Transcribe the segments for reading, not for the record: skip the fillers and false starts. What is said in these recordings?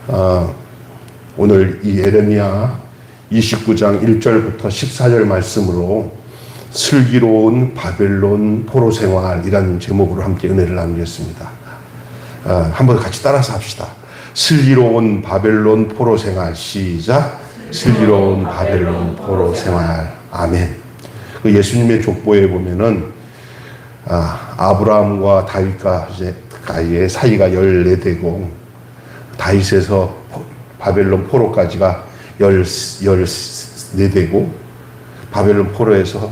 어, 오늘 이 예레미야 29장 1절부터 14절 말씀으로 슬기로운 바벨론 포로 생활이라는 제목으로 함께 은혜를 나누겠습니다. 한번 같이 따라서 합시다. 슬기로운 바벨론 포로 생활. 시작. 슬기로운 바벨론 포로 생활. 아멘. 그 예수님의 족보에 보면은 아브라함과 다윗과 이제 사이가 14대고 다윗에서 바벨론 포로까지가 14대고 바벨론 포로에서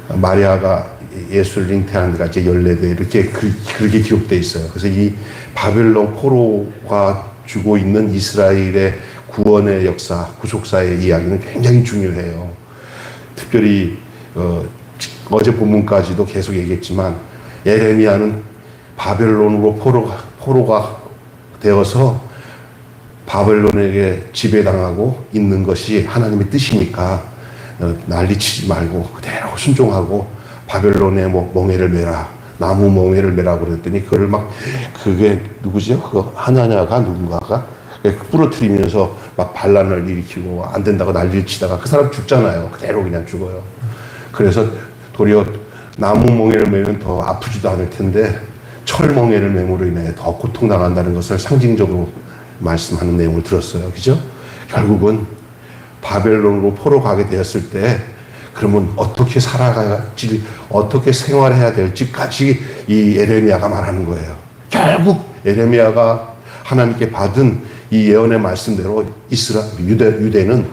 마리아가 예수를 잉태하는 데가 이제 14대 이렇게 그렇게 기록되어 있어요. 그래서 이 바벨론 포로가 주고 있는 이스라엘의 구원의 역사, 구속사의 이야기는 굉장히 중요해요. 특별히 어제 본문까지도 계속 얘기했지만 예레미야는 바벨론으로 포로가 되어서 바벨론에게 지배당하고 있는 것이 하나님의 뜻이니까 난리치지 말고 그대로 순종하고 바벨론의 멍에를 매라, 나무 멍에를 매라고 그랬더니 그게 누구죠? 그거 하나냐가 누군가가 부러뜨리면서 막 반란을 일으키고 안 된다고 난리를 치다가 그 사람 죽잖아요. 그대로 그냥 죽어요. 그래서 도리어 나무 멍에를 매면 더 아프지도 않을 텐데 철 멍에를 매므로 인해 더 고통당한다는 것을 상징적으로 말씀하는 내용을 들었어요. 그죠? 결국은 바벨론으로 포로 가게 되었을 때 그러면 어떻게 살아가야지, 어떻게 생활해야 될지까지 이 예레미야가 말하는 거예요. 결국 예레미야가 하나님께 받은 이 예언의 말씀대로 유대는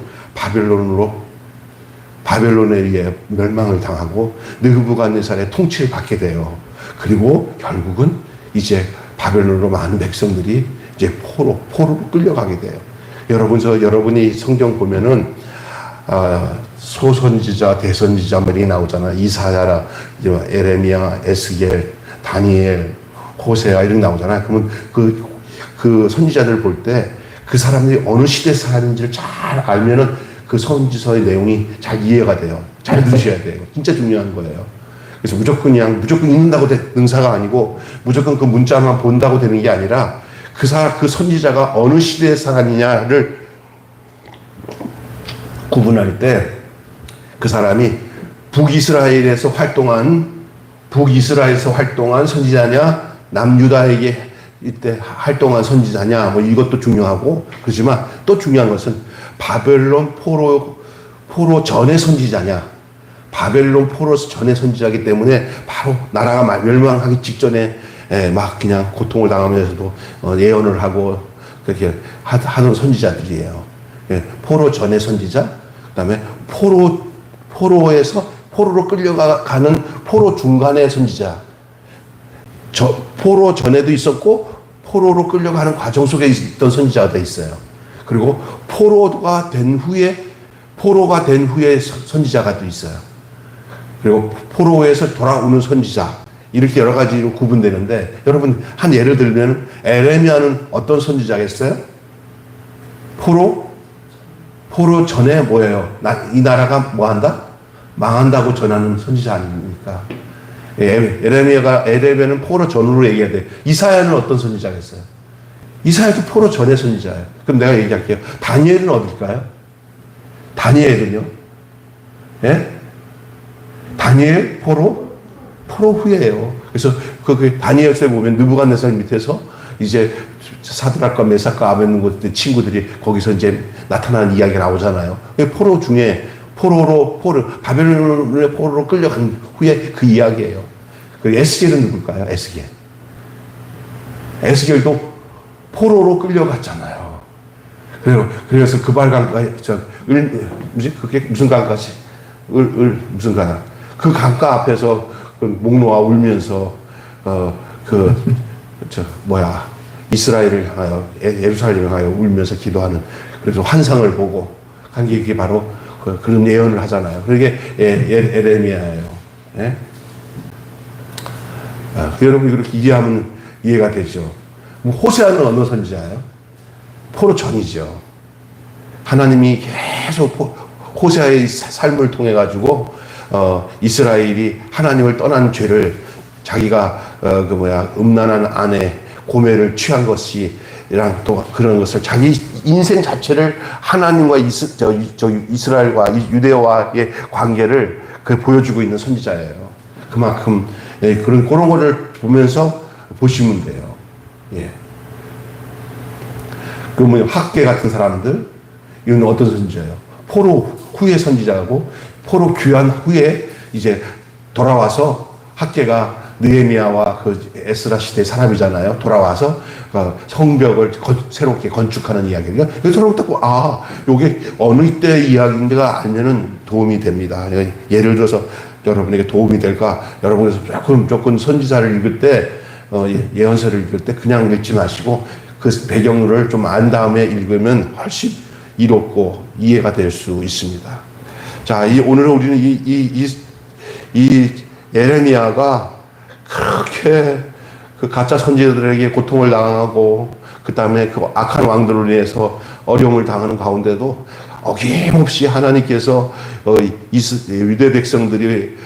바벨론에 의해 멸망을 당하고 느부갓네살의 통치를 받게 돼요. 그리고 결국은 이제 바벨론으로 많은 백성들이 이제 포로로 끌려가게 돼요. 여러분이 성경 보면은 소선지자, 대선지자 말이 나오잖아요. 이사야라, 에레미야, 에스겔, 다니엘, 호세아 이런 나오잖아요. 그러면 그 선지자들 볼 때 그 사람들이 어느 시대 사람인지를 잘 알면은 그 선지서의 내용이 잘 이해가 돼요. 잘 들으셔야 돼요. 진짜 중요한 거예요. 그래서 무조건 읽는다고 능사가 아니고 무조건 그 문자만 본다고 되는 게 아니라 그 선지자가 어느 시대의 사람이냐를 구분할 때 그 사람이 북이스라엘에서 활동한 선지자냐, 남유다에게 이때 활동한 선지자냐, 이것도 중요하고, 그렇지만 또 중요한 것은 바벨론 포로 전의 선지자냐, 바벨론 포로 전의 선지자이기 때문에 바로 나라가 멸망하기 직전에 막 그냥 고통을 당하면서도 예언을 하고 그렇게 하는 선지자들이에요. 포로 전의 선지자, 그 다음에 포로로 끌려가는 포로 중간의 선지자. 포로 전에도 있었고, 포로로 끌려가는 과정 속에 있던 선지자가 있어요. 그리고 포로가 된 후에 선지자가 또 있어요. 그리고 포로에서 돌아오는 선지자. 이렇게 여러 가지로 구분되는데, 여러분, 한 예를 들면, 에레미야는 어떤 선지자겠어요? 포로 전에 뭐예요? 이 나라가 뭐 한다? 망한다고 전하는 선지자 아닙니까? 에레미야는 포로 전후로 얘기해야 돼. 이사야는 어떤 선지자겠어요? 이사야도 포로 전의 선지자예요. 그럼 내가 얘기할게요. 다니엘은 어딜까요? 다니엘은요? 예? 다니엘 포로 후예요. 그래서 다니엘서에 보면 느부갓네살 밑에서 이제 사드락과 메삭과 아벳느고 친구들이 거기서 이제 나타나는 이야기가 나오잖아요. 포로 중에 바벨론의 포로로 끌려간 후에 그 이야기예요. 그리고 에스겔은 누굴까요? 에스겔도 포로로 끌려갔잖아요. 그래서 그게 무슨 강가지? 무슨 강가? 그 강가 앞에서 목 놓아 울면서 이스라엘을 향하여, 예루살렘을 향하여 울면서 기도하는, 그래서 환상을 보고 한 게 이게 바로 그런 예언을 하잖아요. 그게 에레미야예요. 예? 여러분 이렇게 이해하면 이해가 되죠. 호세아는 어느 선지자예요? 포로 전이죠. 하나님이 계속 호세아의 삶을 통해 가지고 이스라엘이 하나님을 떠난 죄를 자기가 음란한 아내 고멜을 취한 것이 또 그런 것을 자기 인생 자체를 하나님과 이스라엘과 유대와의 관계를 보여주고 있는 선지자예요. 그만큼 그런 거를 보면서 보시면 돼요. 예. 학계 같은 사람들, 이건 어떤 선지자예요? 포로 후의 선지자고, 포로 귀환 후에 이제 돌아와서 학계가 느헤미야와 에스라 시대 사람이잖아요. 돌아와서 성벽을 새롭게 건축하는 이야기예요. 그래서 저는 듣고 이게 어느 때 이야기인가 알면은 도움이 됩니다. 예를 들어서 여러분에게 도움이 될까? 여러분께서 조금 선지자를 읽을 때 예언서를 읽을 때 그냥 읽지 마시고 그 배경을 좀 안 다음에 읽으면 훨씬 이롭고 이해가 될 수 있습니다. 자, 오늘 우리는 이 예레미야가 그렇게 그 가짜 선지자들에게 고통을 당하고 그 다음에 그 악한 왕들로 인해서 어려움을 당하는 가운데도 어김없이 하나님께서 유대 백성들이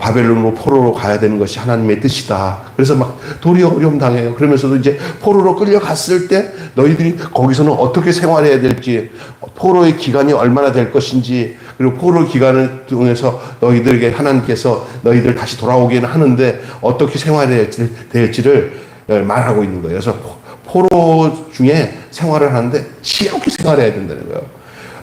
바벨론으로 포로로 가야 되는 것이 하나님의 뜻이다. 그래서 막 도리어 어려움 당해요. 그러면서도 이제 포로로 끌려갔을 때 너희들이 거기서는 어떻게 생활해야 될지, 포로의 기간이 얼마나 될 것인지, 그리고 포로 기간을 통해서 너희들에게 하나님께서 너희들 다시 돌아오기는 하는데 어떻게 생활해야 될지를 말하고 있는 거예요. 그래서 포로 중에 생활을 하는데 지혜롭게 생활해야 된다는 거예요.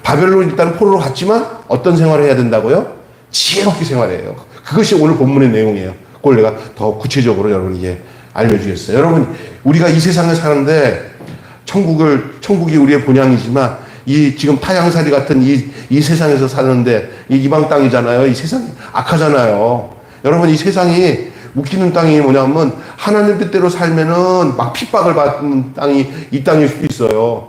바벨론 일단 포로로 갔지만 어떤 생활을 해야 된다고요? 지혜롭게 생활해요. 그것이 오늘 본문의 내용이에요. 그걸 내가 더 구체적으로 여러분에게 알려주겠어요. 여러분, 우리가 이 세상에 사는데 천국이 우리의 본향이지만 지금 타향살이 같은 이 세상에서 사는데 이방 땅이잖아요. 이 세상이 악하잖아요. 여러분, 이 세상이 웃기는 땅이 뭐냐면 하나님 뜻대로 살면은 막 핍박을 받는 땅이 이 땅일 수도 있어요.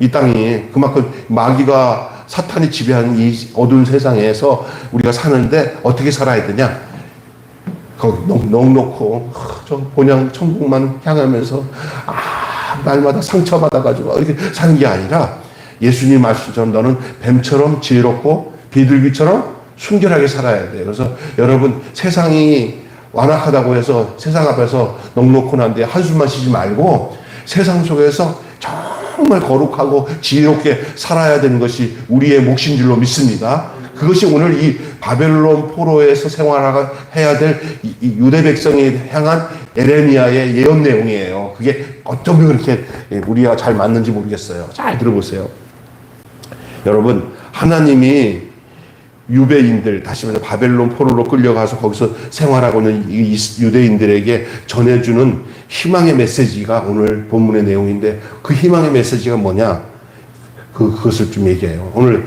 이 땅이 그만큼 마귀가 사탄이 지배하는 이 어두운 세상에서 우리가 사는데 어떻게 살아야 되냐? 거기 넉넉고 저 본향 천국만 향하면서 날마다 상처받아가지고 이렇게 사는 게 아니라 예수님 말씀처럼 너는 뱀처럼 지혜롭고 비둘기처럼 순결하게 살아야 돼요. 그래서 여러분, 세상이 완악하다고 해서 세상 앞에서 넉넉고 난데 한숨만 쉬지 말고 세상 속에서 정말 거룩하고 지혜롭게 살아야 되는 것이 우리의 몫인 줄로 믿습니다. 그것이 오늘 이 바벨론 포로에서 생활해야 될 이 유대 백성에 향한 예레미야의 예언 내용이에요. 그게 어쩌면 그렇게 우리와 잘 맞는지 모르겠어요. 잘 들어보세요. 여러분, 하나님이 유대인들, 다시 말해서 바벨론 포로로 끌려가서 거기서 생활하고 있는 이 유대인들에게 전해주는 희망의 메시지가 오늘 본문의 내용인데, 그 희망의 메시지가 뭐냐? 그것을 좀 얘기해요. 오늘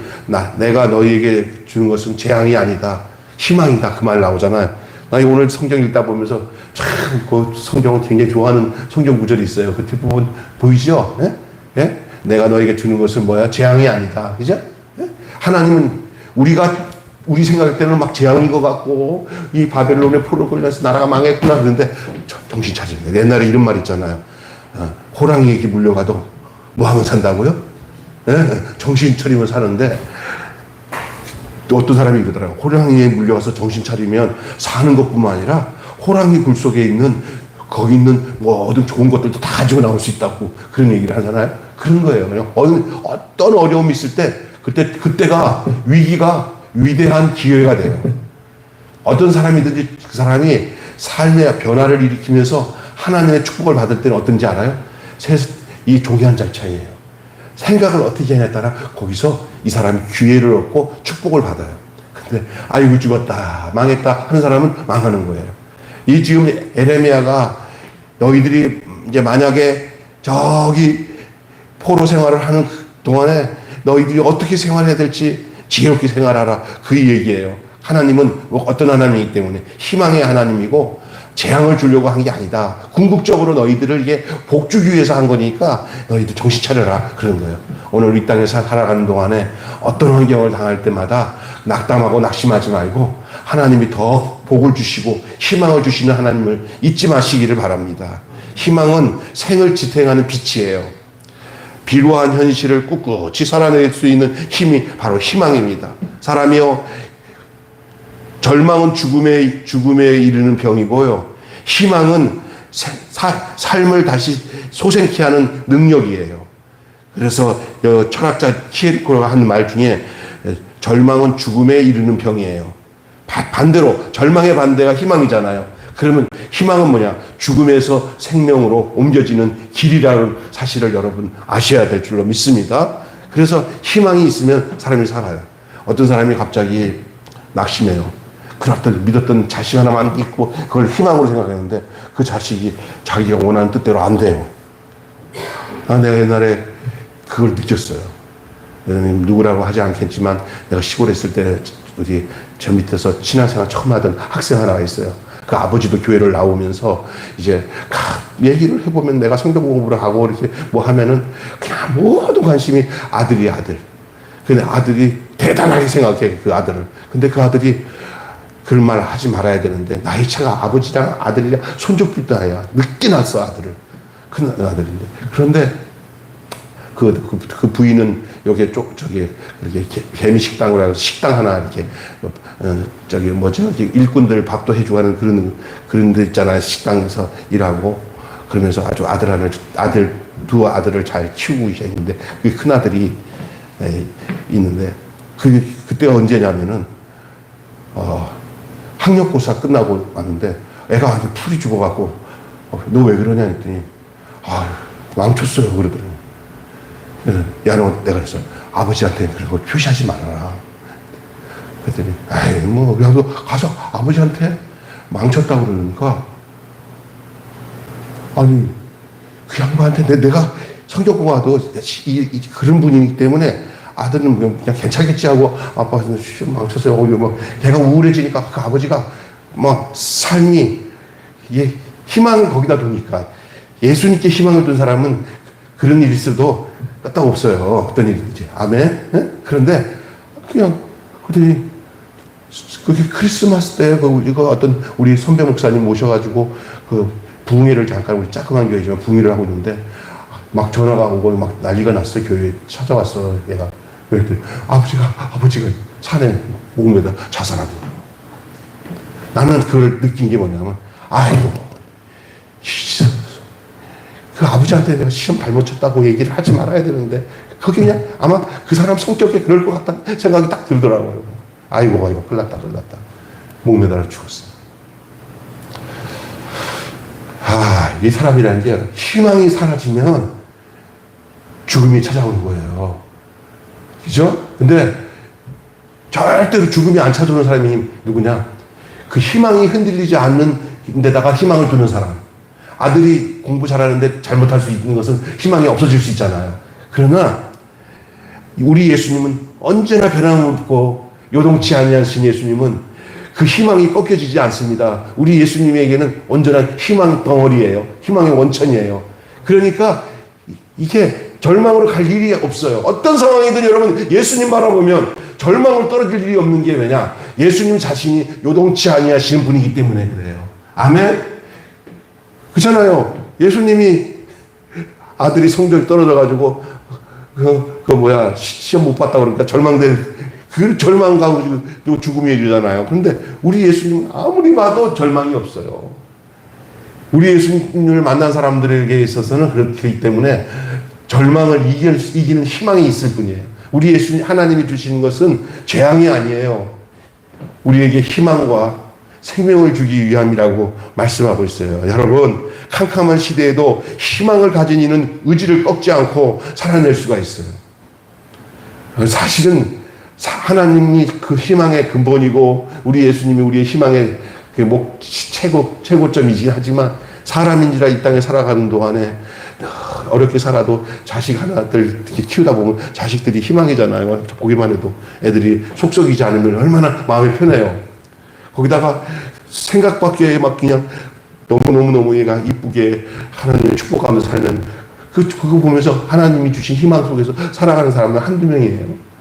내가 너희에게 주는 것은 재앙이 아니다, 희망이다, 그 말 나오잖아요. 나 오늘 성경 읽다 보면서 참 그 성경을 굉장히 좋아하는 성경 구절이 있어요. 그 뒷부분 보이죠? 예? 예? 내가 너에게 주는 것은 뭐야? 재앙이 아니다. 그죠? 예? 하나님은 우리 생각할 때는 막 재앙인 것 같고, 이 바벨론에 포로 끌려서 나라가 망했구나. 그런데 정신 차리는 거예요. 옛날에 이런 말 있잖아요. 호랑이에게 물려가도 뭐 하면 산다고요? 예? 정신 차리면 사는데, 또 어떤 사람이 이러더라고요. 호랑이에 물려가서 정신 차리면 사는 것뿐만 아니라 호랑이 굴 속에 있는 거기 있는 모든 좋은 것들도 다 가지고 나올 수 있다고 그런 얘기를 하잖아요. 그런 거예요. 그냥 어떤 어려움이 있을 때 그때가 위기가 위대한 기회가 돼요. 어떤 사람이든지 그 사람이 삶의 변화를 일으키면서 하나님의 축복을 받을 때는 어떤지 알아요? 이 종이 한 장 차이예요. 생각을 어떻게 하냐에 따라 거기서 이 사람이 기회를 얻고 축복을 받아요. 근데 아이고 죽었다, 망했다 하는 사람은 망하는 거예요. 이 지금 예레미야가 너희들이 이제 만약에 저기 포로 생활을 하는 동안에 너희들이 어떻게 생활해야 될지 지혜롭게 생활하라, 그 얘기예요. 하나님은 어떤 하나님이기 때문에 희망의 하나님이고 재앙을 주려고 한 게 아니다. 궁극적으로 너희들을 이게 복 주기 위해서 한 거니까 너희들 정신 차려라, 그런 거예요. 오늘 이 땅에서 살아가는 동안에 어떤 환경을 당할 때마다 낙담하고 낙심하지 말고 하나님이 더 복을 주시고 희망을 주시는 하나님을 잊지 마시기를 바랍니다. 희망은 생을 지탱하는 빛이에요. 비루한 현실을 꿋꿋이 살아낼 수 있는 힘이 바로 희망입니다. 사람이요, 절망은 죽음에 이르는 병이고요, 희망은 삶을 다시 소생케 하는 능력이에요. 그래서 철학자 키에르코르가 한 말 중에 절망은 죽음에 이르는 병이에요. 반대로 절망의 반대가 희망이잖아요. 그러면 희망은 뭐냐? 죽음에서 생명으로 옮겨지는 길이라는 사실을 여러분 아셔야 될 줄로 믿습니다. 그래서 희망이 있으면 사람이 살아요. 어떤 사람이 갑자기 낙심해요. 그렇던 믿었던 자식 하나만 있고 그걸 희망으로 생각했는데 그 자식이 자기가 원하는 뜻대로 안 돼요. 내가 옛날에 그걸 느꼈어요. 누구라고 하지 않겠지만 내가 시골에 있을 때 어디 저 밑에서 신앙생활 처음 하던 학생 하나가 있어요. 그 아버지도 교회를 나오면서 이제 얘기를 해보면 내가 성경 공부를 하고 이렇게 뭐 하면은 그냥 모든 관심이 아들이 아들. 근데 아들이 대단하게 생각해, 그 아들을. 근데 그 아들이 그런 말 하지 말아야 되는데 나이 차가 아버지랑 아들이랑 손잡힐 나이야. 늦게 낳았어, 아들을. 큰 아들인데. 그런데 그 부인은 여기에 이렇게 개미 식당으로 해서 식당 하나 이렇게, 일꾼들 밥도 해주고 하는 그런 데 있잖아요. 식당에서 일하고. 그러면서 아주 두 아들을 잘 키우고 있는데, 그 큰 아들이 있는데, 그때가 언제냐면은, 학력고사 끝나고 왔는데, 애가 아주 풀이 죽어갖고, 너 왜 그러냐 했더니, 망쳤어요. 그러더라고요. 야, 너 내가 그랬어. 아버지한테 그런 걸 표시하지 말아라. 그랬더니, 너 가서 아버지한테 망쳤다고 그러니까, 아니, 그 양반한테 내가 성경 공부도 그런 분이기 때문에 아들은 그냥 괜찮겠지 하고 아빠가 망쳤어요. 걔가 우울해지니까 그 아버지가 삶이, 희망을 거기다 두니까 예수님께 희망을 둔 사람은 그런 일이 있어도 끄떡없어요. 어떤 일인지. 아멘? 네? 그런데 그랬더니 그게 크리스마스 때 이거 어떤 우리 선배 목사님 모셔가지고 부흥회를 잠깐 우리 조그만 교회지만 부흥회를 하고 있는데 막 전화가 오고 막 난리가 났어. 교회에 찾아왔어. 얘가. 그랬더니 아버지가 산에 목매다 자살하고. 나는 그걸 느낀 게 뭐냐면 그 아버지한테 내가 시험 잘못 쳤다고 얘기를 하지 말아야 되는데 그게 그냥 아마 그 사람 성격에 그럴 것 같다는 생각이 딱 들더라고요. 아이고 큰일 났다. 목매달아 죽었어. 이 사람이라는 게 희망이 사라지면 죽음이 찾아오는 거예요. 그죠? 근데 절대로 죽음이 안 찾아오는 사람이 누구냐? 그 희망이 흔들리지 않는 데다가 희망을 두는 사람. 아들이 공부 잘하는데 잘못할 수 있는 것은 희망이 없어질 수 있잖아요. 그러나 우리 예수님은 언제나 변함없고 요동치 아니하신 예수님은 그 희망이 꺾여지지 않습니다. 우리 예수님에게는 언제나 희망 덩어리예요. 희망의 원천이에요. 그러니까 이게 절망으로 갈 일이 없어요. 어떤 상황이든 여러분 예수님 바라보면 절망으로 떨어질 일이 없는 게 왜냐? 예수님 자신이 요동치 아니하시는 분이기 때문에 그래요. 아멘? 그렇잖아요. 예수님이 아들이 성적이 떨어져가지고 시험 못 봤다 그러니까 그 절망 가지고 죽음이 이르잖아요. 그런데 우리 예수님은 아무리 봐도 절망이 없어요. 우리 예수님을 만난 사람들에게 있어서는 그렇기 때문에 절망을 이기는 희망이 있을 뿐이에요. 우리 예수님 하나님이 주시는 것은 재앙이 아니에요. 우리에게 희망과 생명을 주기 위함이라고 말씀하고 있어요. 여러분, 캄캄한 시대에도 희망을 가진 이는 의지를 꺾지 않고 살아낼 수가 있어요. 사실은 하나님이 그 희망의 근본이고 우리 예수님이 우리의 희망의 최고점이긴 하지만 사람인지라 이 땅에 살아가는 동안에 어렵게 살아도 자식 하나들 키우다 보면 자식들이 희망이잖아요. 보기만 해도 애들이 속썩이지 않으면 얼마나 마음이 편해요. 거기다가 생각밖에 그냥 너무 얘가 이쁘게 하나님을 축복하면서 살면 그거 보면서 하나님이 주신 희망 속에서 살아가는 사람은 한두 명이에요.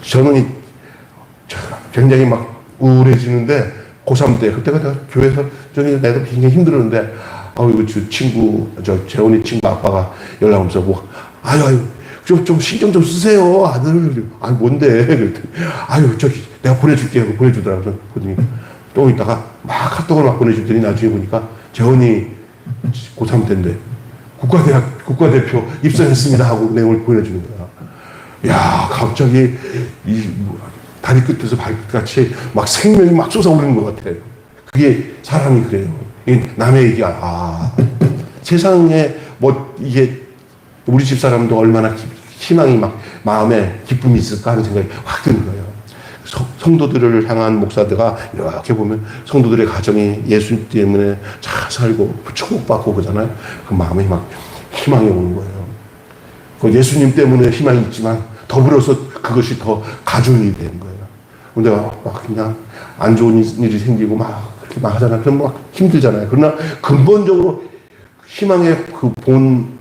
저는 굉장히 우울해지는데 고3 때 그때가 내가 교회에서 내가 굉장히 힘들었는데 이거 재훈이 친구 아빠가 연락 오면서 좀 신경 좀 쓰세요 아들. 뭔데? 그랬더니 내가 보내줄게 보내주더라고요. 그러더니 또 있다가 막 카톡을 막 보내주더니 나중에 보니까 재훈이 고3 때인데 국가대표 입성했습니다 하고 내용을 보내주는 거야. 야, 갑자기 다리 끝에서 발끝같이 막 생명이 막 솟아오르는 것 같아요. 그게 사람이 그래요. 남의 얘기야. 세상에 이게 우리 집 사람도 얼마나 희망이 막 마음에 기쁨이 있을까 하는 생각이 확 드는 거예요. 성도들을 향한 목사들가 이렇게 보면 성도들의 가정이 예수님 때문에 잘 살고 축복받고 그러잖아요. 그 마음에 막 희망이 오는 거예요. 그 예수님 때문에 희망이 있지만 더불어서 그것이 더 가중이 되는 거예요. 근데 막 그냥 안 좋은 일이 생기고 막 그렇게 막 하잖아요. 그럼 막 힘들잖아요. 그러나 근본적으로 희망의 그 본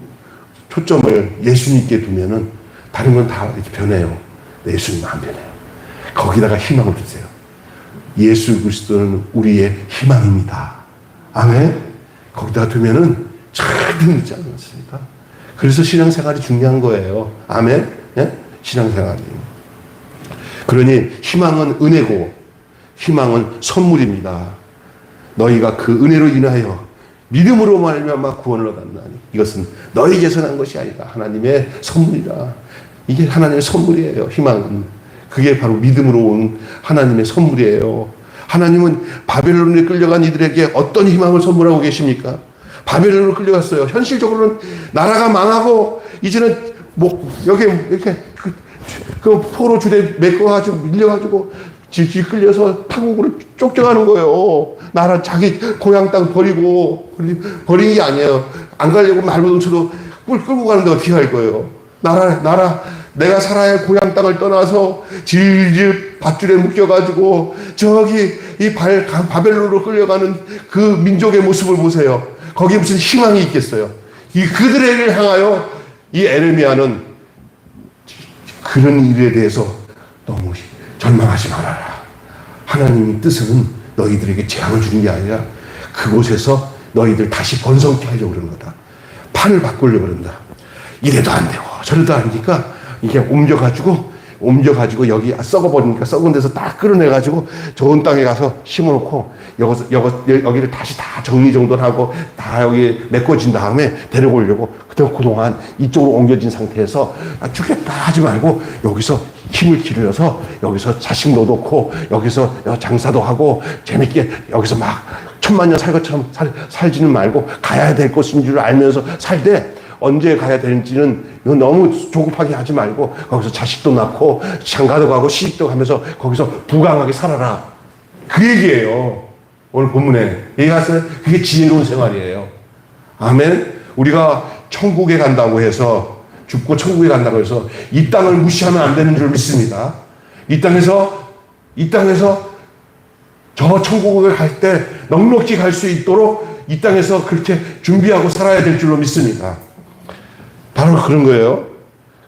초점을 예수님께 두면은 다른 건 다 이렇게 변해요. 예수님은 안 변해요. 거기다가 희망을 주세요. 예수 그리스도는 우리의 희망입니다. 아멘. 거기다가 두면은 절대 늦지 않습니다. 그래서 신앙생활이 중요한 거예요. 아멘. 예? 신앙생활이. 그러니 희망은 은혜고 희망은 선물입니다. 너희가 그 은혜로 인하여 믿음으로 말미암아 구원을 얻었나니 이것은 너희에게서 난 것이 아니다. 하나님의 선물이다. 이게 하나님의 선물이에요. 희망은. 그게 바로 믿음으로 온 하나님의 선물이에요. 하나님은 바벨론에 끌려간 이들에게 어떤 희망을 선물하고 계십니까? 바벨론으로 끌려갔어요. 현실적으로는 나라가 망하고 이제는 여기 이렇게 그 포로 줄에 메꿔가지고 밀려가지고 질질 끌려서 타국으로 쫓겨가는 거예요. 나라 자기 고향 땅 버리고 버린 게 아니에요. 안 가려고 말로동쳐도 끌고 가는데 어떻게 할 거예요? 내가 살아야 할 고향 땅을 떠나서 질질 밧줄에 묶여가지고 저기 이 바벨론으로 끌려가는 그 민족의 모습을 보세요. 거기에 무슨 희망이 있겠어요? 그들에게 향하여 이 에레미야는 그런 일에 대해서 너무 절망하지 말아라. 하나님의 뜻은 너희들에게 재앙을 주는 게 아니라 그곳에서 너희들 다시 번성케 하려고 그러는 거다. 판을 바꾸려고 그런다. 이래도 안 되고 저래도 안 되니까 이게 옮겨가지고 여기 썩어버리니까 썩은 데서 딱 끌어내가지고 좋은 땅에 가서 심어놓고 여기를 다시 다 정리정돈하고 다 여기 메꿔진 다음에 데려오려고 그동안 이쪽으로 옮겨진 상태에서 죽겠다 하지 말고 여기서 힘을 기울여서 여기서 자식도 놓고 여기서 장사도 하고 재밌게 여기서 막 천만년 살 것처럼 살지는 말고 가야 될 곳인 줄 알면서 살되 언제 가야 되는지는 너무 조급하게 하지 말고 거기서 자식도 낳고 장가도 가고 시집도 가면서 거기서 부강하게 살아라. 그 얘기예요. 오늘 본문에 얘기하세요. 그게 지혜로운 생활이에요. 아멘. 우리가 천국에 간다고 해서 죽고 천국에 간다고 해서 이 땅을 무시하면 안 되는 줄 믿습니다. 이 땅에서 저 천국을 갈 때 넉넉히 갈 수 있도록 이 땅에서 그렇게 준비하고 살아야 될 줄로 믿습니다. 바로 그런 거예요.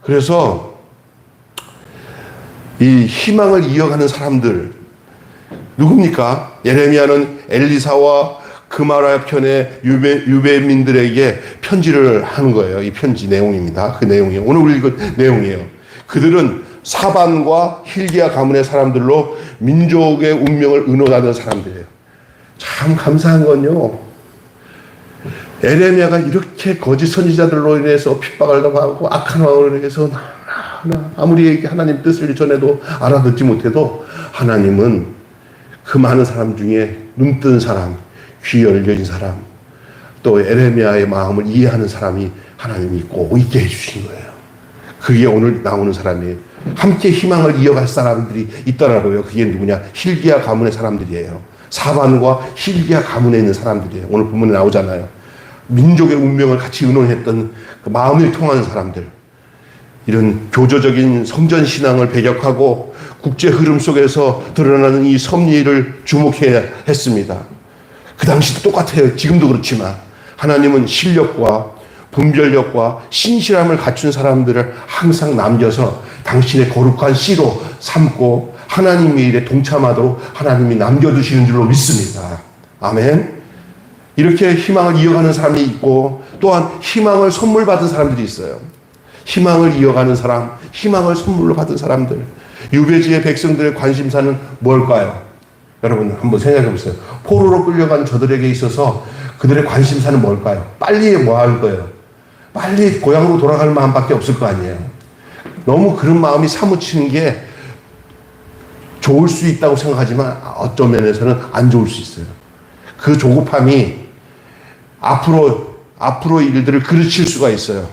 그래서 이 희망을 이어가는 사람들 누굽니까? 예레미야는 엘리사와 그마라 편의 유배민들에게 편지를 하는 거예요. 이 편지 내용입니다. 그 내용이에요. 오늘 우리 읽은 내용이에요. 그들은 사반과 힐기야 가문의 사람들로 민족의 운명을 의논하는 사람들이에요. 참 감사한 건요. 에레미야가 이렇게 거짓 선지자들로 인해서 핍박을 당하고 악한 왕으로 인해서 아무리 하나님 뜻을 전해도 알아듣지 못해도 하나님은 그 많은 사람 중에 눈뜬 사람, 귀 열려진 사람, 또 에레미야의 마음을 이해하는 사람이 하나님이 꼭 있게 해주신 거예요. 그게 오늘 나오는 사람이에요. 함께 희망을 이어갈 사람들이 있더라고요. 그게 누구냐? 힐기야 가문의 사람들이에요. 사반과 힐기야 가문에 있는 사람들이에요. 오늘 본문에 나오잖아요. 민족의 운명을 같이 의논했던 그 마음을 통하는 사람들. 이런 교조적인 성전신앙을 배격하고 국제 흐름 속에서 드러나는 이 섭리를 주목해야 했습니다. 그 당시도 똑같아요. 지금도 그렇지만 하나님은 실력과 분별력과 신실함을 갖춘 사람들을 항상 남겨서 당신의 거룩한 씨로 삼고 하나님의 일에 동참하도록 하나님이 남겨두시는 줄로 믿습니다. 아멘. 이렇게 희망을 이어가는 사람이 있고 또한 희망을 선물 받은 사람들이 있어요. 희망을 이어가는 사람, 희망을 선물로 받은 사람들. 유배지의 백성들의 관심사는 뭘까요? 여러분 한번 생각해 보세요. 포로로 끌려간 저들에게 있어서 그들의 관심사는 뭘까요? 빨리 뭐 할 거예요? 빨리 고향으로 돌아갈 마음밖에 없을 거 아니에요. 너무 그런 마음이 사무치는 게 좋을 수 있다고 생각하지만 어떤 면에서는 안 좋을 수 있어요. 그 조급함이 앞으로 일들을 그르칠 수가 있어요.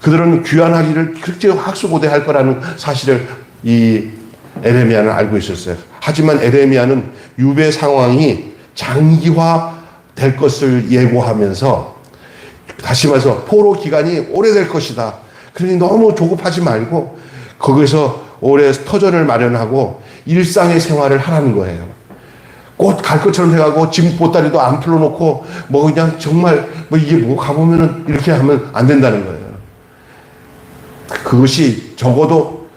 그들은 귀환하기를 그렇게 학수고대할 거라는 사실을 이 에레미야는 알고 있었어요. 하지만 에레미야는 유배 상황이 장기화 될 것을 예고하면서, 다시 말해서 포로 기간이 오래될 것이다. 그러니 너무 조급하지 말고 거기서 올해 터전을 마련하고 일상의 생활을 하라는 거예요. 곧 갈 것처럼 해가고 짐 보따리도 안 풀어놓고 뭐 그냥 정말 뭐 이게 뭐 가보면은 이렇게 하면 안 된다는 거예요. 그것이 적어도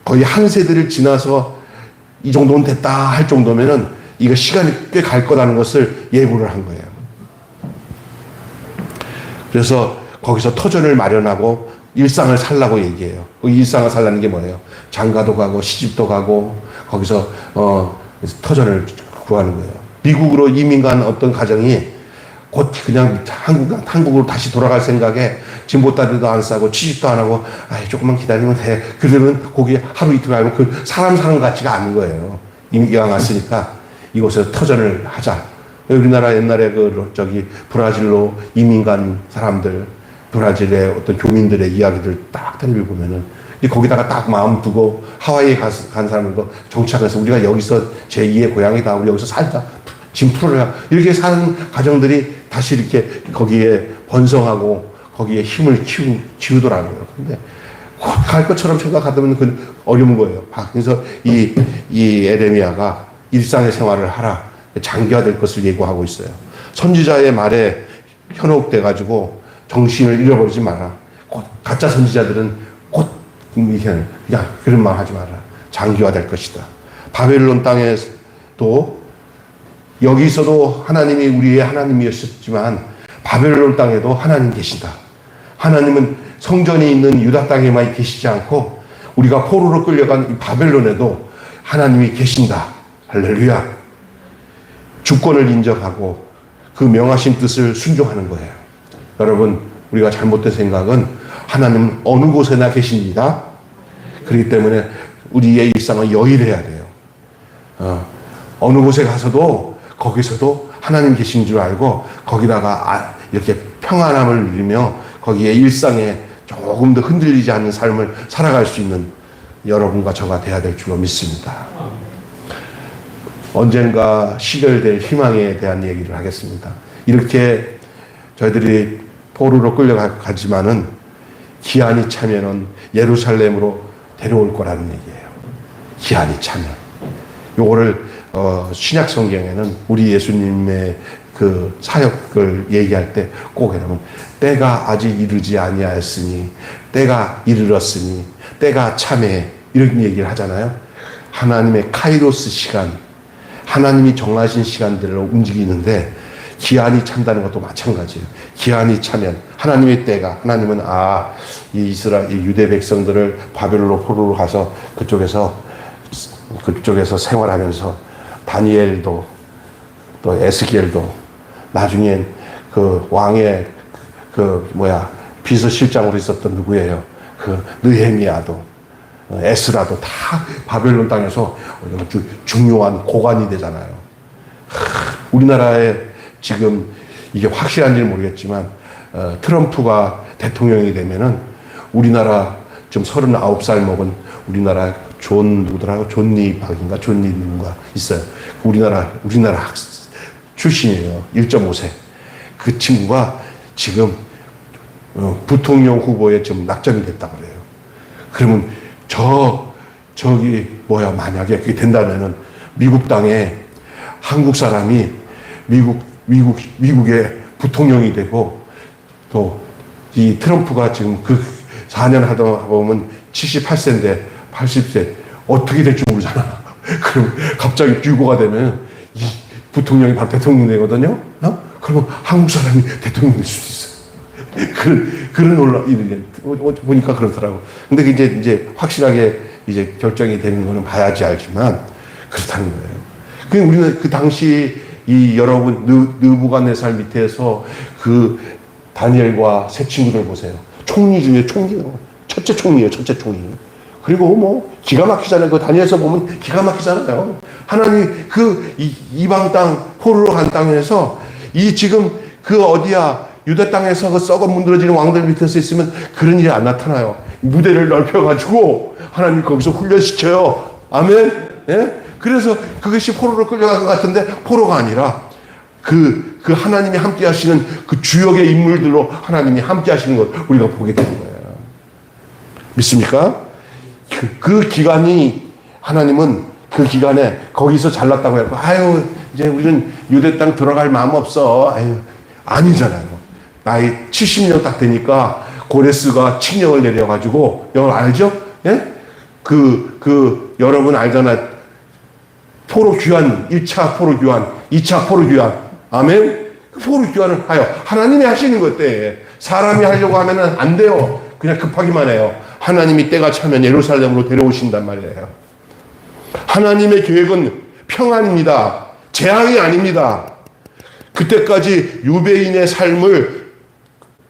거의 한 세대를 지나서 이 정도는 됐다 할 정도면은 이거 시간이 꽤 갈 거라는 것을 예고를 한 거예요. 그래서 거기서 터전을 마련하고 일상을 살라고 얘기해요. 그 일상을 살라는 게 뭐예요? 장가도 가고 시집도 가고 거기서 터전을 구하는 거예요. 미국으로 이민 간 어떤 가정이 곧 그냥 한국으로 다시 돌아갈 생각에 짐보따리도 안 싸고 취직도 안 하고 조금만 기다리면 돼. 그러면 거기 하루 이틀 가면 그 사람 사는 것 같지가 않은 거예요. 이민기가 왔으니까 이곳에서 터전을 하자. 우리나라 옛날에 브라질로 이민 간 사람들, 브라질의 어떤 교민들의 이야기들 딱 읽으면은 거기다가 딱 마음 두고 하와이에 간 사람들도 정착해서 우리가 여기서 제2의 고향이다. 우리 여기서 살자. 짐 풀어라. 이렇게 사는 가정들이 다시 이렇게 거기에 번성하고 거기에 힘을 키우더라고요. 근데 곧 갈 것처럼 생각하다면 그 어려운 거예요. 그래서 이 에레미야가 일상의 생활을 하라. 장기화될 것을 예고하고 있어요. 선지자의 말에 현혹돼가지고 정신을 잃어버리지 마라. 곧 가짜 선지자들은 곧 그냥 그런 말 하지 마라. 장기화될 것이다. 바벨론 땅에도 여기서도 하나님이 우리의 하나님이었지만 바벨론 땅에도 하나님 계신다. 하나님은 성전이 있는 유다 땅에만 계시지 않고 우리가 포로로 끌려간 이 바벨론에도 하나님이 계신다. 할렐루야. 주권을 인정하고 그 명하신 뜻을 순종하는 거예요. 여러분, 우리가 잘못된 생각은 하나님은 어느 곳에나 계십니다. 그렇기 때문에 우리의 일상은 여일해야 돼요. 어느 곳에 가서도 거기서도 하나님 계신 줄 알고 거기다가 이렇게 평안함을 누리며 거기에 일상에 조금 더 흔들리지 않는 삶을 살아갈 수 있는 여러분과 저가 돼야 될 줄로 믿습니다. 언젠가 시결될 희망에 대한 얘기를 하겠습니다. 이렇게 저희들이 포로로 끌려가지만은 기한이 차면은 예루살렘으로 데려올 거라는 얘기예요. 기한이 차면. 요거를 신약 성경에는 우리 예수님의 그 사역을 얘기할 때 꼭 이러면 때가 아직 이르지 아니하였으니 때가 이르렀으니 때가 차매 이런 얘기를 하잖아요. 하나님의 카이로스 시간, 하나님이 정하신 시간대로 움직이는데 기한이 찬다는 것도 마찬가지예요. 기한이 차면 하나님의 때가, 하나님은 이 유대 백성들을 바벨론으로 포로로 가서 그쪽에서 생활하면서 다니엘도 또 에스겔도 나중엔 그 왕의 비서실장으로 있었던 누구예요? 그 느헤미야도 에스라도 다 바벨론 땅에서 중요한 고관이 되잖아요. 우리나라에 지금 이게 확실한지는 모르겠지만 트럼프가 대통령이 되면은 우리나라 지금 39살 먹은 우리나라 존 리 박인가 존 리 누군가 있어요. 우리나라 출신이에요. 1.5세. 그 친구가 지금 부통령 후보에 지금 낙점이 됐다고 그래요. 그러면 만약에 그게 된다면은 미국 땅에 한국 사람이 미국의 부통령이 되고 또 이 트럼프가 지금 그 4년 하다 보면 78세인데 80세 어떻게 될지 모르잖아. 그럼 갑자기 듀고가 되면 이 부통령이 바로 대통령 되거든요. 그러면 한국 사람이 대통령 될 수도 있어요. 그런 보니까 그렇더라고. 근데 이제 확실하게 이제 결정이 되는 거는 봐야지 알지만 그렇다는 거예요. 우리는 그 당시 이 여러분 느부갓네살 밑에서 그 다니엘과 세 친구들 보세요. 총리 중에 총리요. 첫째 총리예요, 첫째 총리. 그리고 뭐 기가 막히잖아요. 그 다니엘서 보면 기가 막히잖아요. 하나님 그 이방 땅 포로로 간 땅에서 이 지금 그 어디야 유대 땅에서 그 썩어 문드러지는 왕들 밑에서 있으면 그런 일이 안 나타나요. 무대를 넓혀가지고 하나님 거기서 훈련시켜요. 아멘. 예? 그래서 그것이 포로로 끌려간 것 같은데 포로가 아니라 그 하나님이 함께 하시는 그 주역의 인물들로 하나님이 함께 하시는 걸 우리가 보게 되는 거예요. 믿습니까? 그 기간이 하나님은 그 기간에 거기서 잘났다고 해요. 아유 이제 우리는 유대 땅 들어갈 마음 없어. 아유 아니잖아요. 나이 70년 딱 되니까 고레스가 칙령을 내려가지고 여러분 알죠? 예? 여러분 알잖아요. 포로 귀환, 1차 포로 귀환, 2차 포로 귀환. 아멘? 포로 귀환을 하여. 하나님이 하시는 것 때에 사람이 하려고 하면은 안 돼요. 그냥 급하기만 해요. 하나님이 때가 차면 예루살렘으로 데려오신단 말이에요. 하나님의 계획은 평안입니다. 재앙이 아닙니다. 그때까지 유대인의 삶을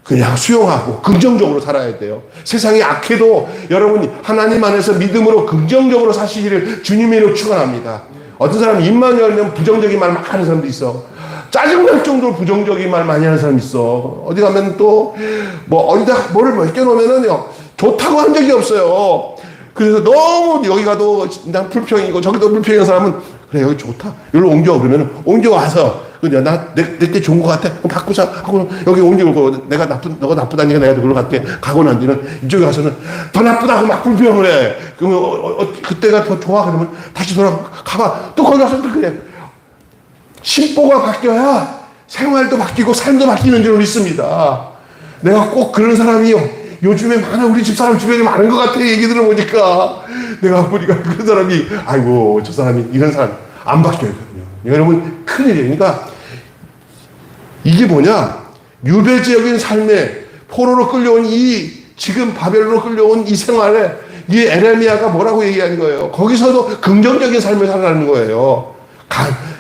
그냥 수용하고 긍정적으로 살아야 돼요. 세상이 악해도 여러분 하나님 안에서 믿음으로 긍정적으로 사시기를 주님으로 축원합니다. 어떤 사람은 입만 열면 부정적인 말 막 하는 사람도 있어. 짜증날 정도로 부정적인 말 많이 하는 사람 있어. 어디 가면 또 뭐 어디다 뭐를 맡겨놓으면은요 좋다고 한 적이 없어요. 그래서 너무 여기 가도 난 불평이고 저기도 불평인 사람은 그래 여기 좋다. 여기로 옮겨 그러면 옮겨와서 그냥 내 좋은 것 같아. 바꾸자 하고 여기 옮기고 너가 나쁘다니까 내가 그걸로 갈게. 가고 난 뒤는 이쪽에 가서는 더 나쁘다고 막 불평을 해. 그러면 그때가 더 좋아 그러면 다시 가봐. 또 거기 가서 또 그래. 심보가 바뀌어야 생활도 바뀌고 삶도 바뀌는 줄 믿습니다. 내가 꼭 그런 사람이요. 요즘에 많은 우리 집사람 주변에 많은 것 같아. 얘기 들어보니까 내가 보니까 그런 사람이 아이고 저 사람이 이런 사람 안 바뀌어요. 여러분 큰일이에요. 그러니까 이게 뭐냐 유배지역인 삶에 포로로 끌려온 지금 바벨론으로 끌려온 이 생활에 이 에레미야가 뭐라고 얘기하는 거예요. 거기서도 긍정적인 삶을 살아가는 거예요.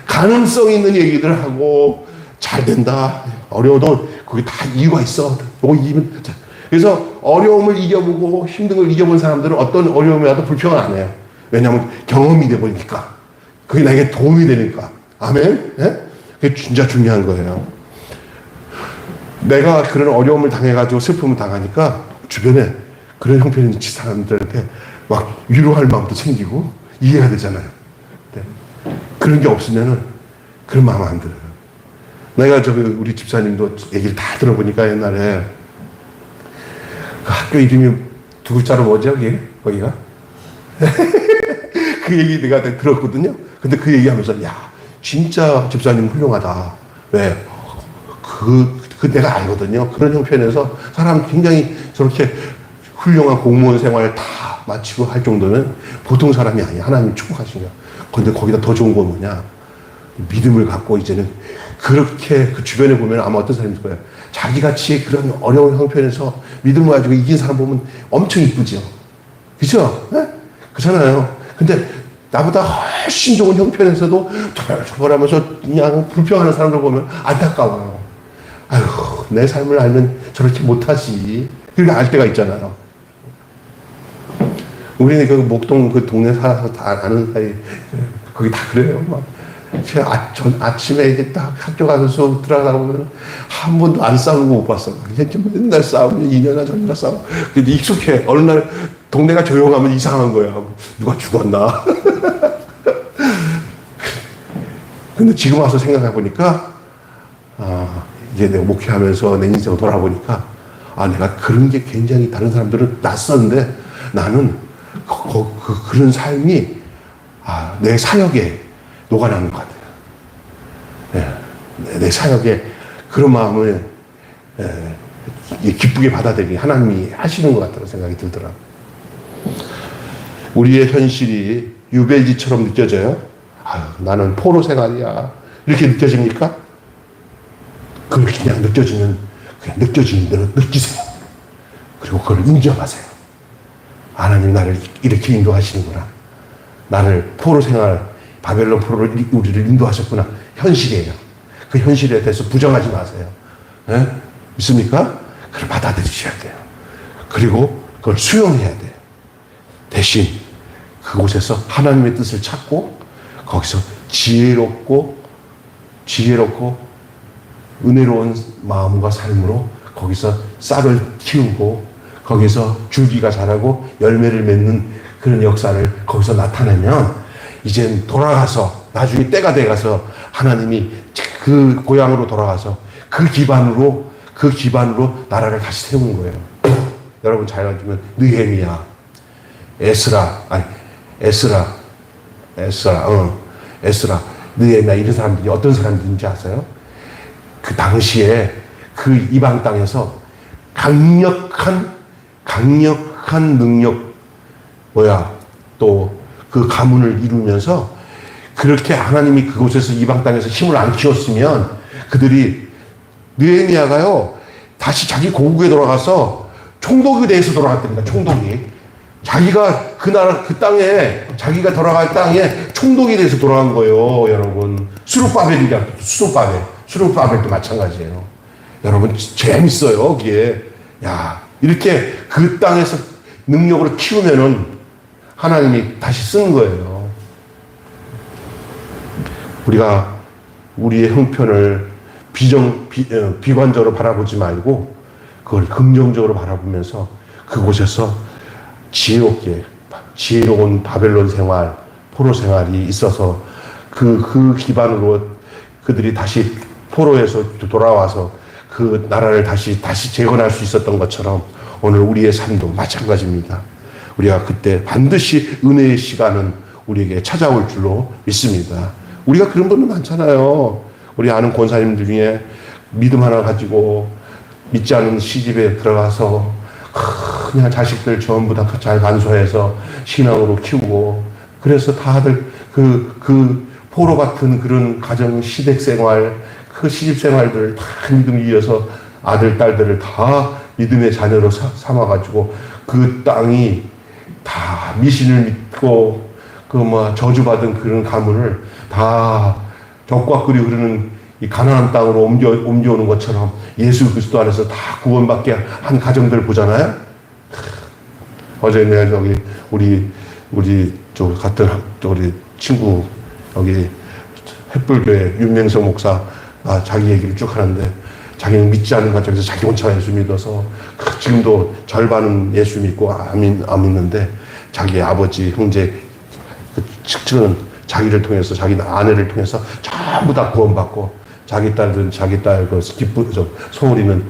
가능성 있는 얘기들을 하고 잘 된다. 어려워도 거기 다 이유가 있어. 그래서 어려움을 이겨보고 힘든 걸 이겨본 사람들은 어떤 어려움이 와도 불평을 안 해요. 왜냐하면 경험이 돼보니까 그게 나에게 도움이 되니까. 아멘? 예? 그게 진짜 중요한 거예요. 내가 그런 어려움을 당해가지고 슬픔을 당하니까 주변에 그런 형편인 사람들한테 막 위로할 마음도 생기고 이해가 되잖아요. 네. 그런 게 없으면은 그런 마음 안 들어요. 내가 우리 집사님도 얘기를 다 들어보니까 옛날에 그 학교 이름이 두 글자로 뭐죠, 거기가? 그 얘기 내가 들었거든요. 근데 그 얘기하면서, 야, 진짜 집사님 훌륭하다. 왜? 내가 알거든요. 그런 형편에서 사람 굉장히 저렇게 훌륭한 공무원 생활 다 마치고 할 정도는 보통 사람이 아니야. 하나님 축복하신 거야. 근데 거기다 더 좋은 건 뭐냐? 믿음을 갖고 이제는 그렇게 그 주변에 보면 아마 어떤 사람이 있을 거예요. 자기같이 그런 어려운 형편에서 믿음을 가지고 이긴 사람 보면 엄청 이쁘죠. 그죠? 네? 그렇잖아요. 근데 나보다 훨씬 좋은 형편에서도 저벌하면서 그냥 불평하는 사람들 보면 안타까워요. 아휴, 내 삶을 알면 저렇게 못하지. 그렇게 알 때가 있잖아요. 우리는 그 목동 그 동네 살아서 다 아는 사이, 거기 다 그래요. 막. 아침에 이제 딱 학교 가서 수업 들어가다 보면 한 번도 안 싸우는 거 못 봤어. 맨날 싸우고 2년이나 전이나 싸우고. 근데 익숙해. 어느 날 동네가 조용하면 이상한 거야. 누가 죽었나? 근데 지금 와서 생각해 보니까 이제 내가 목회하면서 내 인생을 돌아보니까 내가 그런 게 굉장히 다른 사람들은 낯선데 나는 그런 삶이 내 사역에 녹아나는 것 같아요. 내 사역에 그런 마음을 기쁘게 받아들이기 하나님이 하시는 것 같다는 생각이 들더라고요. 우리의 현실이 유배지처럼 느껴져요? 나는 포로 생활이야. 이렇게 느껴집니까? 그렇게 그냥 느껴지면 그냥 느껴지는 대로 느끼세요. 그리고 그걸 인정하세요. 하나님 나를 이렇게 인도하시는구나. 나를 포로 생활, 바벨론 포로로 우리를 인도하셨구나. 현실이에요. 그 현실에 대해서 부정하지 마세요. 네? 믿습니까? 그걸 받아들이셔야 돼요. 그리고 그걸 수용해야 돼요. 대신 그곳에서 하나님의 뜻을 찾고 거기서 지혜롭고 은혜로운 마음과 삶으로 거기서 싹을 틔우고 거기서 줄기가 자라고 열매를 맺는 그런 역사를 거기서 나타내면 이젠 돌아가서 나중에 때가 돼가서 하나님이 그 고향으로 돌아가서 그 기반으로 나라를 다시 세우는 거예요. 여러분 잘 알지만 느헤미야, 에스라, 느헤미야 이런 사람들이 어떤 사람들인지 아세요? 그 당시에 그 이방 땅에서 강력한 능력, 또 그 가문을 이루면서 그렇게 하나님이 그곳에서 이방 땅에서 힘을 안 키웠으면 그들이 느헤미야가요 다시 자기 고국에 돌아가서 총독에 대해서 돌아갔답니다. 총독이 자기가 그 땅에 자기가 돌아갈 땅에 총독에 대해서 돌아간 거예요. 여러분 수룹바벨도 마찬가지예요. 여러분 재밌어요. 거기에 이렇게 그 땅에서 능력으로 키우면은 하나님이 다시 쓰는 거예요. 우리가 우리의 형편을 비관적으로 바라보지 말고 그걸 긍정적으로 바라보면서 그곳에서 지혜로운 바벨론 생활, 포로 생활이 있어서 그 기반으로 그들이 다시 포로에서 돌아와서 그 나라를 다시 재건할 수 있었던 것처럼 오늘 우리의 삶도 마찬가지입니다. 우리가 그때 반드시 은혜의 시간은 우리에게 찾아올 줄로 믿습니다. 우리가 그런 분들 많잖아요. 우리 아는 권사님들 중에 믿음 하나 가지고 믿지 않은 시집에 들어가서 그냥 자식들 전부 다 잘 간소해서 신앙으로 키우고 그래서 다들 그 포로 같은 그런 가정 시댁 생활 그 시집 생활들을 다 믿음 이어서 아들 딸들을 다 믿음의 자녀로 삼아가지고 그 땅이 다 미신을 믿고 저주받은 그런 가문을 다 적과 꿀이 흐르는 이 가나안 땅으로 옮겨오는 것처럼 예수 그리스도 안에서 다 구원받게 한 가정들 보잖아요. 어제 내가 우리 같은 우리 친구 여기 햇불교회 윤명석 목사 자기 얘기를 쭉 하는데 자기는 믿지 않는 가정에서 자기 혼자 예수 믿어서 지금도 절반은 예수 믿고 안 믿는데 자기 아버지 형제 측은 자기를 통해서 자기 아내를 통해서 전부 다 구원받고 자기 딸은 자기 딸 소울이는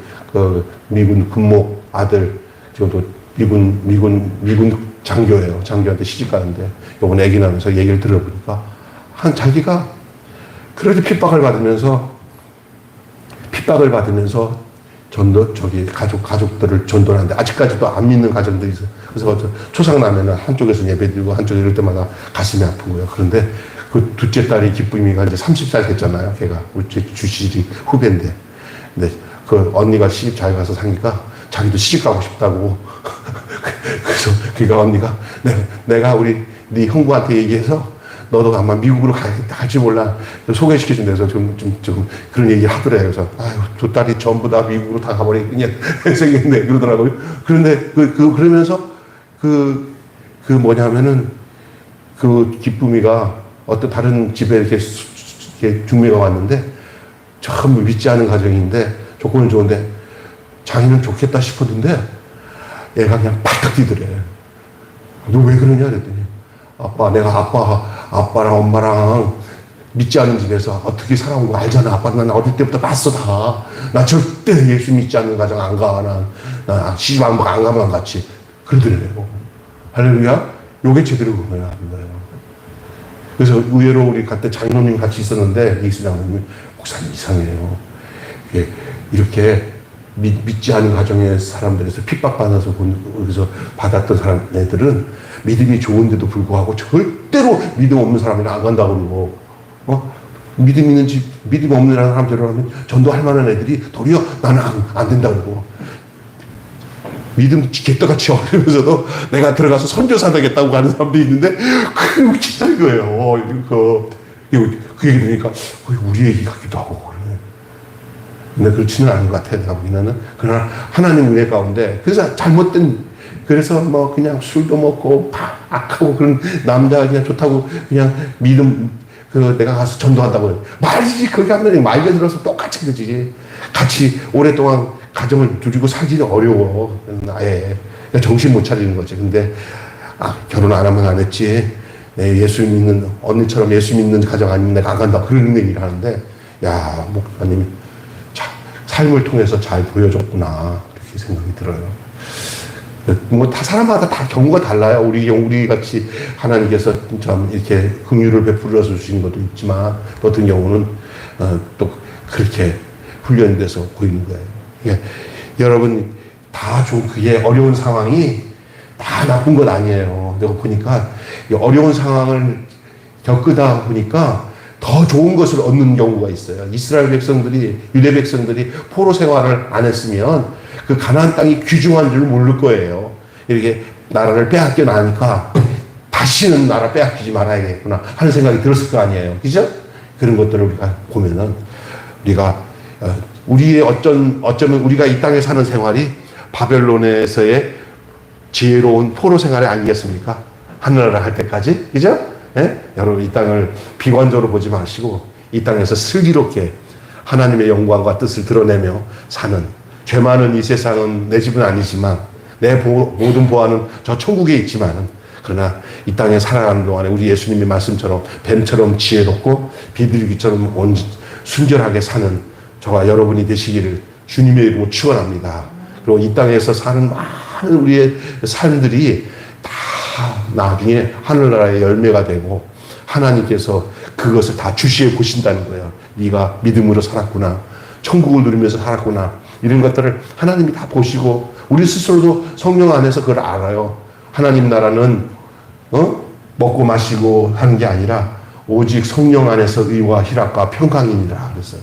미군 군목 아들 지금도 미군 장교예요. 장교한테 시집 가는데 요번 애기 나면서 얘기를 들어보니까 자기가 그렇게 핍박을 받으면서 가족들을 전도하는데 아직까지도 안 믿는 가정들이 있어요. 그래서 초상 나면은 한쪽에서 예배드리고 한쪽에 이럴 때마다 가슴이 아픈 거예요. 그런데 그 둘째 딸이 기쁨이가 이제 30살 됐잖아요. 걔가 우리 주시리 후배인데, 근데 그 언니가 시집 잘 가서 사니까 자기도 시집 가고 싶다고. 그래서 그니까 언니가 내가 네 형부한테 얘기해서 너도 아마 미국으로 갈지 몰라. 소개시켜준 데서 좀 그런 얘기 하더래요. 그래서, 두 딸이 전부 다 미국으로 다 가버리겠냐. 생겼네. 그러더라고요. 그런데, 그러면서, 뭐냐면은, 기쁨이가 어떤 다른 집에 이렇게 중매가 왔는데, 전부 믿지 않은 가정인데, 조건은 좋은데, 자기는 좋겠다 싶었는데, 얘가 그냥 발탁 뛰더래. 너 왜 그러냐? 그랬더니, 내가 아빠랑 엄마랑 믿지 않은 집에서 어떻게 살아온 거 알잖아. 아빠는 난 어릴 때부터 봤어, 다. 나 절대 예수 믿지 않는 가정 안 가. 나 시집 안 가면 같이. 그러더래요. 할렐루야? 요게 제대로 그거야. 그래서 의외로 우리 그때 장로님 같이 있었는데, 이익수 장로님이 목사님 이상해요. 이렇게 믿지 않은 가정의 사람들에서 핍박받아서 거기서 받았던 애들은 믿음이 좋은데도 불구하고 절대로 믿음 없는 사람이랑 안 간다고 그러고, 믿음 있는 집, 믿음 없는 사람 데려가면 전도할 만한 애들이 도리어 나는 안 된다 그러고, 믿음 개떡같이 어리면서도 내가 들어가서 선교사 되겠다고 가는 사람도 있는데, 그게 웃기다는 거예요. 그 얘기 들으니까, 우리 얘기 같기도 하고, 그러네. 근데 그렇지는 않은 것 같아요. 내가 보기에는. 그러나 하나님 은혜 가운데 그래서 그래서 뭐 그냥 술도 먹고 악하고 그런 남자가 그냥 좋다고 그냥 믿음 내가 가서 전도한다고 해요. 말이지. 그렇게 하면 말 그대로서 똑같이 그러지. 같이 오랫동안 가정을 누리고 살기는 어려워. 아예 정신 못 차리는 거지. 근데 결혼 안 하면 안 했지. 예수 믿는 언니처럼 예수 믿는 가정 아니면 내가 안 간다. 그런 얘기를 하는데, 야 목사님이 삶을 통해서 잘 보여줬구나. 그렇게 생각이 들어요. 뭐 다 사람마다 다 경우가 달라요. 우리 같이 하나님께서 참 이렇게 긍휼을 베풀어 주신 것도 있지만 또 어떤 경우는 또 그렇게 훈련돼서 보이는 거예요. 그러니까 여러분 다 좀 그게 어려운 상황이 다 나쁜 건 아니에요. 내가 보니까 어려운 상황을 겪다 보니까 더 좋은 것을 얻는 경우가 있어요. 이스라엘 백성들이, 유대 백성들이 포로 생활을 안 했으면 그 가나안 땅이 귀중한 줄 모를 거예요. 이렇게 나라를 빼앗겨 나니까 다시는 나라 빼앗기지 말아야겠구나 하는 생각이 들었을 거 아니에요. 그죠? 그런 것들을 우리가 보면은 어쩌면 우리가 이 땅에 사는 생활이 바벨론에서의 지혜로운 포로 생활이 아니겠습니까? 하늘나라 할 때까지. 그죠? 예? 여러분 이 땅을 비관적으로 보지 마시고 이 땅에서 슬기롭게 하나님의 영광과 뜻을 드러내며 사는, 죄 많은 이 세상은 내 집은 아니지만 내 모든 보안은 저 천국에 있지만은, 그러나 이 땅에 살아가는 동안에 우리 예수님의 말씀처럼 뱀처럼 지혜롭고 비둘기처럼 순결하게 사는 저와 여러분이 되시기를 주님의 이름으로 축원합니다. 그리고 이 땅에서 사는 많은 우리의 삶들이 다 나중에 하늘나라의 열매가 되고 하나님께서 그것을 다 주시해 보신다는 거예요. 네가 믿음으로 살았구나, 천국을 누리면서 살았구나, 이런 것들을 하나님이 다 보시고 우리 스스로도 성령 안에서 그걸 알아요. 하나님 나라는 먹고 마시고 하는 게 아니라 오직 성령 안에서 의와 희락과 평강이니라 그랬어요.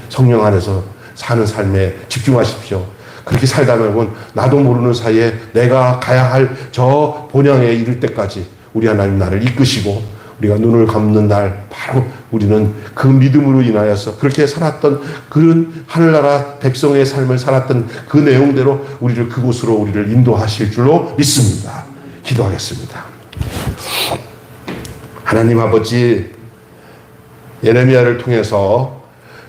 성령 안에서 사는 삶에 집중하십시오. 그렇게 살다 보면 나도 모르는 사이에 내가 가야 할 저 본향에 이를 때까지 우리 하나님 나를 이끄시고 우리가 눈을 감는 날 바로 우리는 그 믿음으로 인하여서 그렇게 살았던 그런 하늘나라 백성의 삶을 살았던 그 내용대로 그곳으로 우리를 인도하실 줄로 믿습니다. 기도하겠습니다. 하나님 아버지, 예레미야를 통해서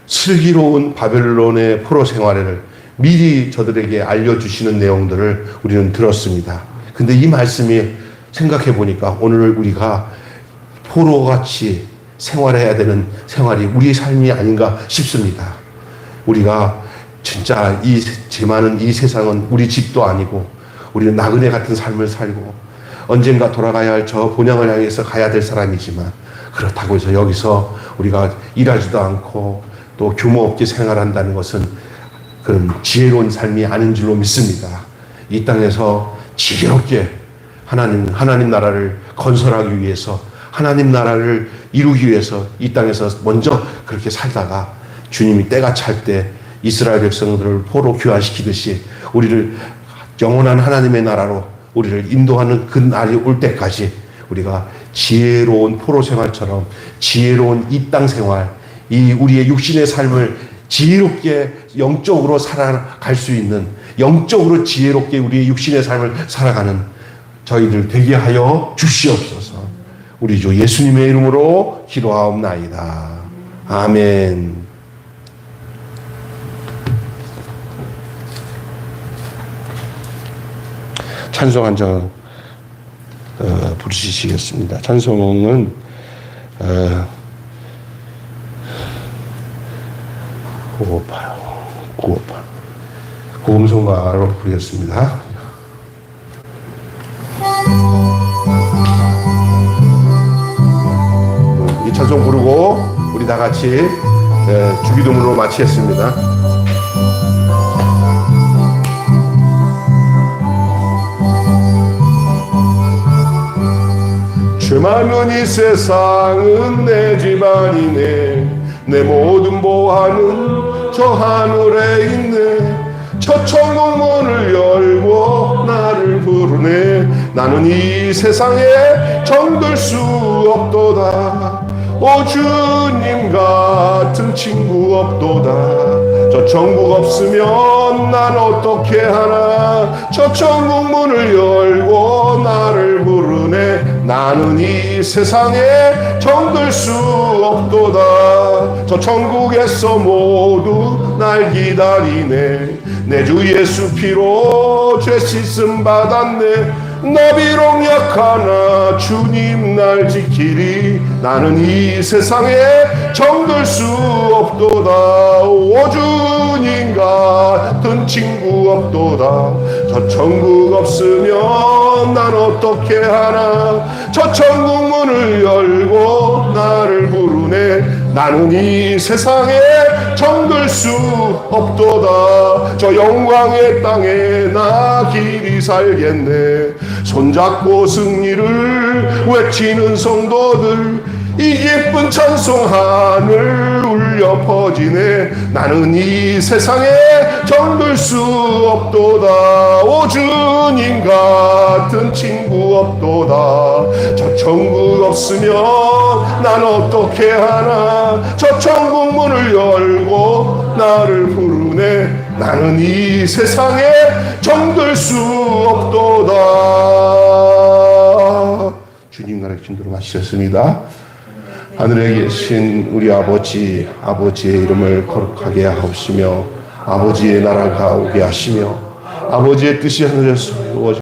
슬기로운 바벨론의 포로 생활을 미리 저들에게 알려주시는 내용들을 우리는 들었습니다. 근데 이 말씀이 생각해 보니까 오늘 우리가 포로같이 생활해야 되는 생활이 우리의 삶이 아닌가 싶습니다. 우리가 진짜 죄 많은 이 세상은 우리 집도 아니고 우리는 나그네 같은 삶을 살고 언젠가 돌아가야 할 저 본향을 향해서 가야 될 사람이지만, 그렇다고 해서 여기서 우리가 일하지도 않고 또 규모 없게 생활한다는 것은 그런 지혜로운 삶이 아닌 줄로 믿습니다. 이 땅에서 지혜롭게 하나님 나라를 건설하기 위해서, 하나님 나라를 이루기 위해서 이 땅에서 먼저 그렇게 살다가 주님이 때가 찰 때 이스라엘 백성들을 포로 귀환시키듯이 우리를 영원한 하나님의 나라로 우리를 인도하는 그 날이 올 때까지 우리가 지혜로운 포로 생활처럼 지혜로운 이 땅 생활, 이 우리의 육신의 삶을 지혜롭게 영적으로 살아갈 수 있는, 영적으로 지혜롭게 우리의 육신의 삶을 살아가는 저희들 되게 하여 주시옵소서. 우리 주 예수님의 이름으로 기도하옵나이다. 아멘. 찬송 한 장 부르시겠습니다. 찬송은 958 고음성가로 부르겠습니다. 이 찬송 부르고 우리 다 같이 주기도문으로 마치겠습니다. 죄 많은 이 세상은 내 집안이네, 내 모든 보화는 저 하늘에 있네, 저 천국 문을 열고 나를 부르네, 나는 이 세상에 정들 수 없도다. 오 주님 같은 친구 없도다. 저 천국 없으면 난 어떻게 하나. 저 천국 문을 열고 나를 부르네. 나는 이 세상에 정들 수 없도다. 저 천국에서 모두 날 기다리네. 내 주 예수 피로 죄 씻음 받았네. 나 비록 약하나 주님 날 지키리. 나는 이 세상에 정들 수 없도다. 오 주님 같은 친구 없도다. 저 천국 없으면 난 어떻게 하나. 저 천국 문을 열고 나를 부르네. 나는 이 세상에 정들 수 없도다. 저 영광의 땅에 나 길이 살겠네. 손잡고 승리를 외치는 성도들, 이 기쁜 찬송 하늘 울려 퍼지네. 나는 이 세상에 정들 수 없도다. 오 주님 같은 친구 없도다. 저 천국 없으면 난 어떻게 하나. 저 천국 문을 열고 나를 부르네. 나는 이 세상에 정들 수 없도다. 주님 나라의 진도로 마치셨습니다. 하늘에 계신 우리 아버지, 아버지의 이름을 거룩하게 하옵시며 아버지의 나라가 오게 하시며 아버지의 뜻이 하늘에서 이루어져